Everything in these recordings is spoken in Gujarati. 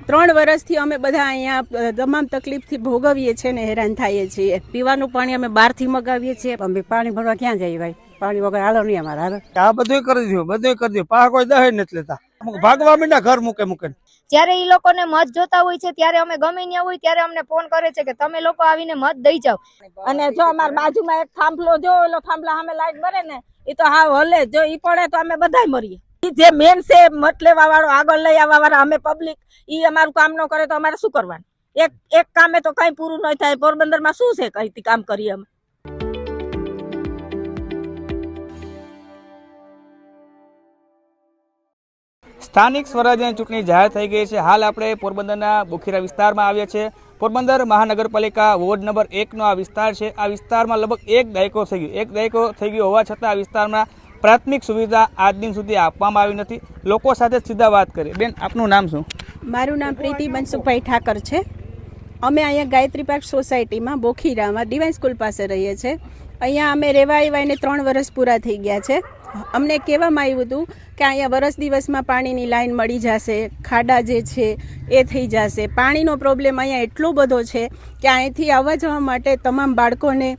3 વર્ષથી અમે બધા અહીંયા તમામ તકલીફથી ભોગવીએ છીએ ને હેરાન થઈએ છીએ। પીવાનું પાણી અમે બહારથી મગાવીએ છીએ। અમે પાણી ભરવા ક્યાં જઈએ ભાઈ? પાણી વગર હાલો નહીં અમારે હાલો। આ બધું કરી દો પાક કોઈ દહે નથી લેતા, ભાગવા માંડ્યા ઘર મૂકે જયારે ઈ લોકોને મત જોતા હોય છે ત્યારે અમે ગમે ત્યાં હોય ત્યારે અમને ફોન કરે છે કે તમે લોકો આવીને મત દઈ જાવ। અને જો અમારા બાજુમાં એક થાંભલો જો ઓલો થાંભલા સામે લાઈટ બરે ને એ તો હા હલે, જો ઈ પડે તો અમે બધાય મરીએ। જે મેન છે મત લેવા વાળો, આગળ લઈ આવવા વાળા, અમે પબ્લિક, ઈ અમારું કામ ન કરે તો અમારે શું કરવાનું? એક કામે તો કઈ પૂરું ન થાય। પોરબંદરમાં શું છે કઈ કામ કરીએ અમે? સ્થાનિક સ્વરાજ્યની ચૂંટણી જાહેર થઈ ગઈ છે। હાલ આપણે પોરબંદરના બોખીરા વિસ્તારમાં આવ્યા છે। પોરબંદર મહાનગરપાલિકા વોર્ડ નંબર 1નો આ વિસ્તાર છે। આ વિસ્તારમાં લગભગ એક દાયકો થઈ ગયો હોવા છતાં આ વિસ્તારમાં પ્રાથમિક સુવિધા આજ દિન સુધી આપવામાં આવી નથી। લોકો સાથે સીધા વાત કરીએ। બેન, આપનું નામ શું? મારું નામ પ્રીતિ મનસુખભાઈ ઠાકર છે। અમે અહીંયા ગાયત્રી પાર્ક સોસાયટીમાં બોખીરામાં ડિવાઇન સ્કૂલ પાસે રહીએ છીએ। અહીંયા અમે રહેવા આવ્યાને 3 વર્ષ પૂરા થઈ ગયા છે। અમને કહેવામાં આવ્યું હતું કે અહીંયા વરસ દિવસમાં પાણીની લાઈન મળી જશે, ખાડા જે છે એ થઈ જશે। પાણીનો પ્રોબ્લેમ અહીંયા એટલો બધો છે કે અહીંથી આવવા જવા માટે તમામ બાળકોને,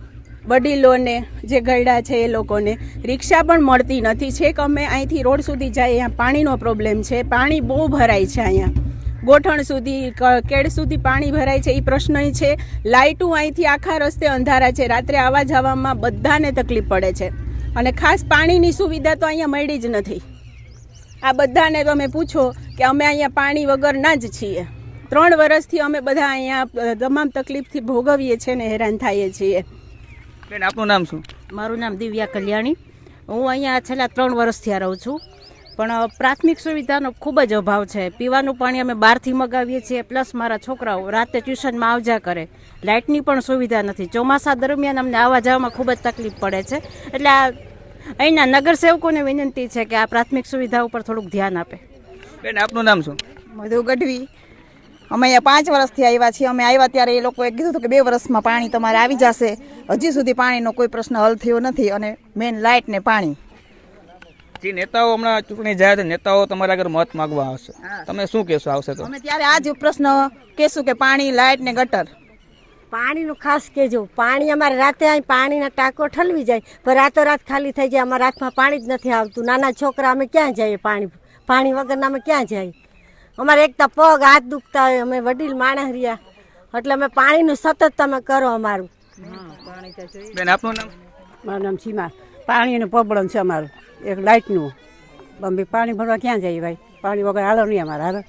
વડીલોને, જે ગયડા છે એ લોકોને રિક્ષા પણ મળતી નથી। છે કે અમે અહીંથી રોડ સુધી જઈએ, અહીંયા પાણીનો પ્રોબ્લેમ છે। પાણી બહુ ભરાય છે અહીંયા, ગોઠણ સુધી, કેડ સુધી પાણી ભરાય છે, એ પ્રશ્ન છે। લાઇટો અહીંથી આખા રસ્તે અંધારા છે, રાત્રે આવવા જવામાં બધાને તકલીફ પડે છે। અને ખાસ પાણીની સુવિધા તો અહીંયા મળી જ નથી। આ બધાને તમે પૂછો કે અમે અહીંયા પાણી વગરના જ છીએ। 3 વર્ષથી અમે બધા અહીંયા તમામ તકલીફથી ભોગવીએ છીએ ને હેરાન થઈએ છીએ। બેન, આપનું નામ શું? મારું નામ દિવ્યા કલ્યાણી। હું અહીંયા છેલ્લા 3 વર્ષથી રહું છું, પણ પ્રાથમિક સુવિધાનો ખૂબ જ અભાવ છે। પીવાનું પાણી અમે બહારથી મગાવીએ છીએ, પ્લસ મારા છોકરાઓ રાતે ટ્યુશનમાં આવજા કરે। લાઇટની પણ સુવિધા નથી। ચોમાસા દરમિયાન અમને આવવા જવામાં ખૂબ જ તકલીફ પડે છે। એટલે અહીંના નગરસેવકોને વિનંતી છે કે આ પ્રાથમિક સુવિધા ઉપર થોડુંક ધ્યાન આપે। બેન, આપનું નામ શું? મધુ ગઢવી। અમે અહીંયા 5 વર્ષથી આવ્યા છીએ। અમે આવ્યા ત્યારે એ લોકોએ કીધું હતું કે 2 વર્ષમાં પાણી તમારે આવી જશે। હજી સુધી પાણીનો કોઈ પ્રશ્ન હલ થયો નથી, અને મેન લાઇટ ને પાણી। જે નેતાઓ હમણાં ચૂંટણી જાહેર નેતાઓ તમારા આગળ મત માંગવા આવશે, તમે શું કહેશો આવશે તો? અમે ત્યારે આ જ પ્રશ્ન કહેશું કે પાણી, લાઇટ ને ગટર। પાણીનું ખાસ કહેજો। પાણી અમારે રાતે અહીં પાણીના ટાંકો ઠલવી જાય, પણ રાતોરાત ખાલી થઈ જાય। અમારા હાથમાં પાણી જ નથી આવતું। નાના છોકરા અમે ક્યાં જઈએ? પાણી વગરના અમે ક્યાં જઈએ? અમારે એકતા પગ હાથ દુખતા હોય, અમે વડીલ માણસ રહ્યા, એટલે અમે પાણીનું સતત તમે કરો અમારું। બેન, આપનું નામ? મારું નામ સીમા। પાણીનું પ્રોબ્લેમ છે અમારું, એક લાઇટનું। અમે પાણી ભરવા ક્યાં જઈએ ભાઈ? પાણી વગર હાલો નહીં અમારે હાલો।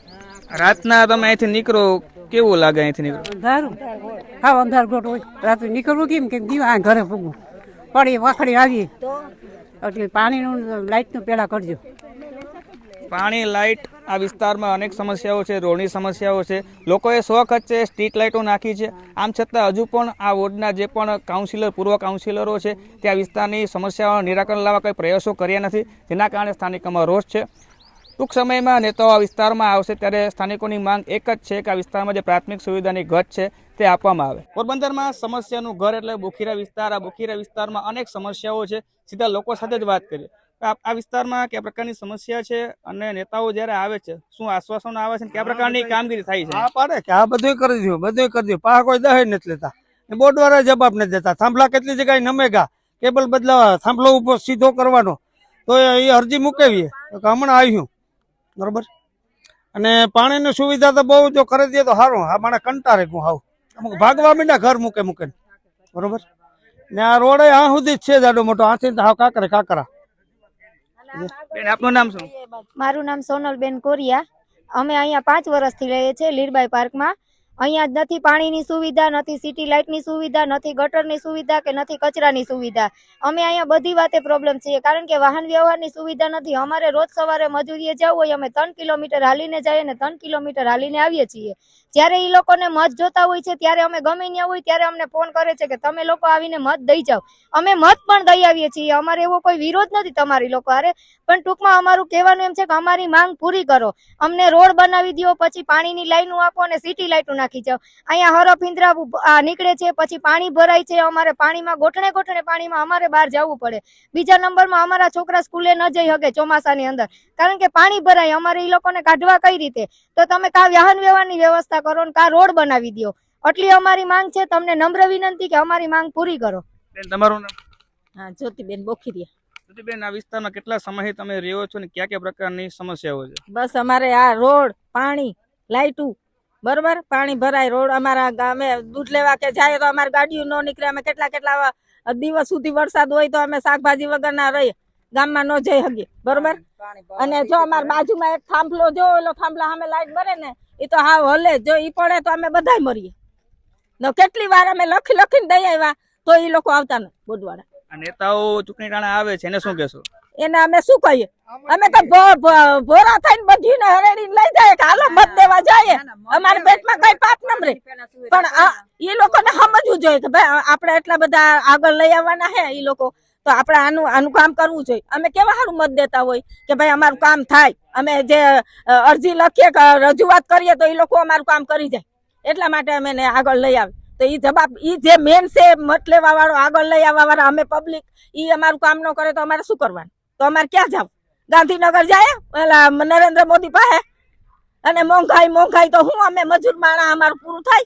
રાતના તમે અહીંથી નીકળો, કેવું લાગે અહીંથી નીકળો? અંધારું, હા અંધાર ગોટ હોય। રાત્રે નીકળવું કેમ દીવા ઘરે પૂગવું પડી વાખડી આવીએ, એટલે પાણીનું, લાઇટનું પેલા કરજો। પાણી, લાઇટ, આ વિસ્તારમાં અનેક સમસ્યાઓ છે, રોડની સમસ્યાઓ છે। લોકોએ સ્વખર્ચે સ્ટ્રીટ લાઇટો નાખી છે। આમ છતાં હજુ પણ આ વોર્ડના જે પણ કાઉન્સિલર, પૂર્વ કાઉન્સિલરો છે તે આ વિસ્તારની સમસ્યાઓનું નિરાકરણ લાવવા કોઈ પ્રયાસો કર્યા નથી, જેના કારણે સ્થાનિકોમાં રોષ છે। ટૂંક સમયમાં નેતાઓ આ વિસ્તારમાં આવશે ત્યારે સ્થાનિકોની માંગ એક જ છે કે આ વિસ્તારમાં જે પ્રાથમિક સુવિધાની ઘટ છે તે આપવામાં આવે। પોરબંદરમાં સમસ્યાનું ઘર એટલે બોખીરા વિસ્તાર। આ બોખીરા વિસ્તારમાં અનેક સમસ્યાઓ છે। સીધા લોકો સાથે જ વાત કરીએ। આ વિસ્તારમાં કયા પ્રકારની સમસ્યા છે અને નેતાઓ જ્યારે આવે છે શું આશ્વાસનો આવે છે, કયા પ્રકારની કામગીરી થાય છે? હા પાડે કે આ બધું કરી દો પાક કોઈ દહે નથી લેતા, બોર્ડ વાળા જવાબ નથી દેતા। થાંભલા કેટલી જગ્યાએ નમેગા, કેબલ બદલાવા, થાંભલો ઉપર સીધો કરવાનો, તો એ અરજી મૂકેવીએ હમણાં આવ્યું બરોબર। અને પાણીની સુવિધા તો બહુ જો કરી દે તો સારું। આ મને કંટાળે હું હાવ, અમુક ભાગવા માંડ્યા ઘર મૂકે બરોબર। ને આ રોડ આ સુધી જ છે જાડો મોટો, આથી હાવ કાકરા। બેન, આપનું નામ શું? મારું નામ સોનલબેન કોરિયા। અમે અહીંયા 5 વર્ષથી રહીએ છીએ લીરબાઈ પાર્કમાં। અહીંયા જ નથી પાણીની સુવિધા, નથી સિટી લાઇટની સુવિધા, નથી ગટરની સુવિધા કે નથી કચરાની સુવિધા। અમે અહીંયા બધી વાતે પ્રોબ્લેમ છીએ, કારણ કે વાહન વ્યવહારની સુવિધા નથી। અમારે રોજ સવારે મજૂરીએ જવું હોય, અમે 3 કિલોમીટર હાલીને જઈએ ને 3 કિલોમીટર હાલીને આવીએ છીએ। જ્યારે એ લોકોને મત જોતા હોય છે ત્યારે અમે ગમે ત્યાં હોય ત્યારે અમને ફોન કરે છે કે તમે લોકો આવીને મત દઈ જાઓ। અમે મત પણ દઈ આવીએ છીએ, અમારે એવો કોઈ વિરોધ નથી તમારી લોકો હારે, પણ ટૂંકમાં અમારું કહેવાનું એમ છે કે અમારી માંગ પૂરી કરો। અમને રોડ બનાવી દો, પછી પાણીની લાઈનો આપો અને સિટી લાઇટો નાખી નાખી જાઓ. અહીંયા હરફિંદરા નીકળે છે, પછી પાણી ભરાય છે. અમારે પાણીમાં ગોઠણે પાણીમાં અમારે બહાર જવું પડે. બીજા નંબરમાં અમારા છોકરા સ્કૂલે ન જઈ શકે ચોમાસાની અંદર, કારણ કે પાણી ભરાય. અમારે એ લોકોને કાઢવા કઈ રીતે? તો તમે કા વાહન વ્યવહારની વ્યવસ્થા કરો ને કા રોડ બનાવી દો. આટલી અમારી માંગ છે. તમને નમ્ર વિનંતી કે અમારી માંગ પૂરી કરો. તમારું નામ? હા, જ્યોતિબેન બોખીરિયા. બેન, આ વિસ્તારમાં કેટલા સમયથી તમે રહ્યો છો ને કયા કયા પ્રકારની સમસ્યાઓ છે? બસ અમારે આ રોડ, પાણી, લાઇટું, બરોબર. પાણી ભરાય, રોડ અમારા ગામે દૂધ લેવા કે જાય તો અમારી ગાડીઓ ન નીકળે. અમે કેટલા દિવસ સુધી વરસાદ હોય તો અમે શાકભાજી વગરના રહીએ, ગામમાં ન જઈ શકીએ, બરોબર. અને જો અમારા બાજુમાં એક થાંભલો, જો ઓલો થાંભલા સામે લાઈટ બરે ને, એ તો હા હલે. જો ઈ પડે તો અમે બધાય મરીએ. કેટલી વાર અમે લખીને દઈ આવ્યા તો એ લોકો આવતા નથી બોડવાળા. આ નેતાઓ ચૂંટણી ટાણે આવે છે, એને શું કહેશો? એને અમે શું કહીએ? અમે તો ભોરા થઈને બધીને હરેડીને લઈ જાય કે હાલો મત દેવા જાય. અમારા પેટમાં કઈ પાપ નમરે. પણ એ લોકોને સમજવું જોઈએ કે ભાઈ આપણે એટલા બધા આગળ લઈ આવવાના હે એ લોકો, તો આપણે આનું કામ કરવું જોઈએ. અમે કેવા સારું મત દેતા હોય કે ભાઈ અમારું કામ થાય. અમે જે અરજી લખીએ કે રજૂઆત કરીએ તો એ લોકો અમારું કામ કરી જાય. એટલા માટે અમે એને આગળ લઈ આવે. તો ઈ જે મેન છે મત લેવા વાળો, આગળ લઈ આવવા વાળા, અમે પબ્લિક, ઈ અમારું કામ ન કરે તો અમારે શું કરવાનું? તો અમારે ક્યાં જાવ? ગાંધીનગર જાય પેલા નરેન્દ્ર મોદી પાસે? અને મોંઘાઈ તો હું અમે મજૂર માણા અમારું પૂરું થાય?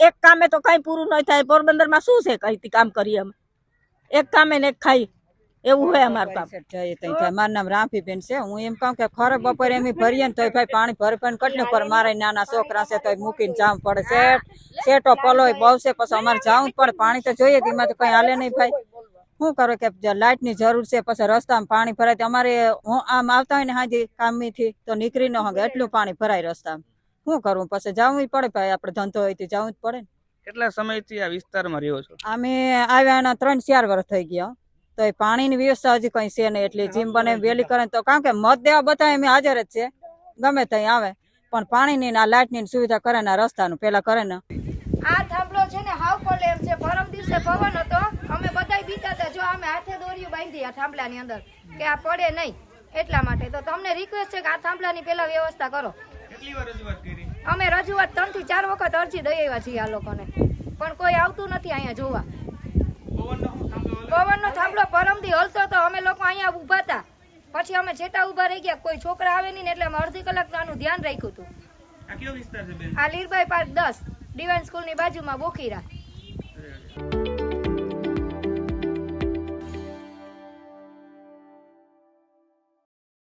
એક કામે તો કઈ પૂરું નહીં થાય. પોરબંદરમાં શું છે કઈ કામ કરીએ અમે? એક કામે ને એક ખાઈ, એવું હોય અમારું કામ. મારું નામ રામફીબેન છે. હું એમ કહું કે ખરે બપોરે એમ ભરીએ ને તો ભાઈ પાણી ભરપણ કટને પર મારે નાના છોકરા છે તો મૂકીને જવું પડે. સેટો પલોય બહુ છે, પછી અમારે જવું જ પડે. પાણી તો જોઈએ, એમાં તો કઈ હાલે નહીં ભાઈ. શું કરો કે લાઇટ ની જરૂર છે, પછી રસ્તામાં પાણી ભરાય તો અમારે આમ આવતા હોય ને હાજી કામથી તો નીકળી ન હગે, એટલું પાણી ભરાય રસ્તામાં. શું કરવું? પછી જવું પડે ભાઈ, આપણે ધંધો હોય તો જવું જ પડે ને. કેટલા સમયથી આ વિસ્તારમાં રહ્યો છો? અમે આવ્યા 3-4 વર્ષ થઈ ગયા. તો એ પાણીની વ્યવસ્થા હજી કઈ છે નહીં, એટલે જેમ બને વહેલી કરે તો, કારણ કે મત દેવા બધા અમે હાજર જ છે, ગમે ત્યાં આવે, પણ પાણીની ના લાઇટની સુવિધા કરે ને રસ્તાનું પેલા કરે ને. આ થાંભલો છે ને હાવ પડેલ છે. પરમ દિવસે પવન હતો, અમે બધાય બીતા હતા. જો અમે હાથે દોરીઓ બાંધી આ થાંભલાની અંદર કે આ પડે નહીં, એટલા માટે. તો તમને રિક્વેસ્ટ છે કે આ થાંભલાની પેલા વ્યવસ્થા કરો. કેટલી વાર રજૂઆત કરી? અમે રજૂઆત 3 થી 4 વખત અરજી દઈ આવ્યા છીએ આ લોકોને, પણ કોઈ આવતું નથી અહીંયા જોવા. પવનનો થાંભલો પરમથી હલતો હતો, અમે લોકો અહીંયા ઉભા હતા, પછી અમે છેટા ઉભા રહી ગયા. કોઈ છોકરા આવે નહીં એટલે અમે અડધી કલાક આનું ધ્યાન રાખ્યું હતું. આ કયો વિસ્તાર છે બેન? આ લીરબાઈ પાર્ક 10 ડિવાઇન સ્કૂલની બાજુમાં બોખીરા.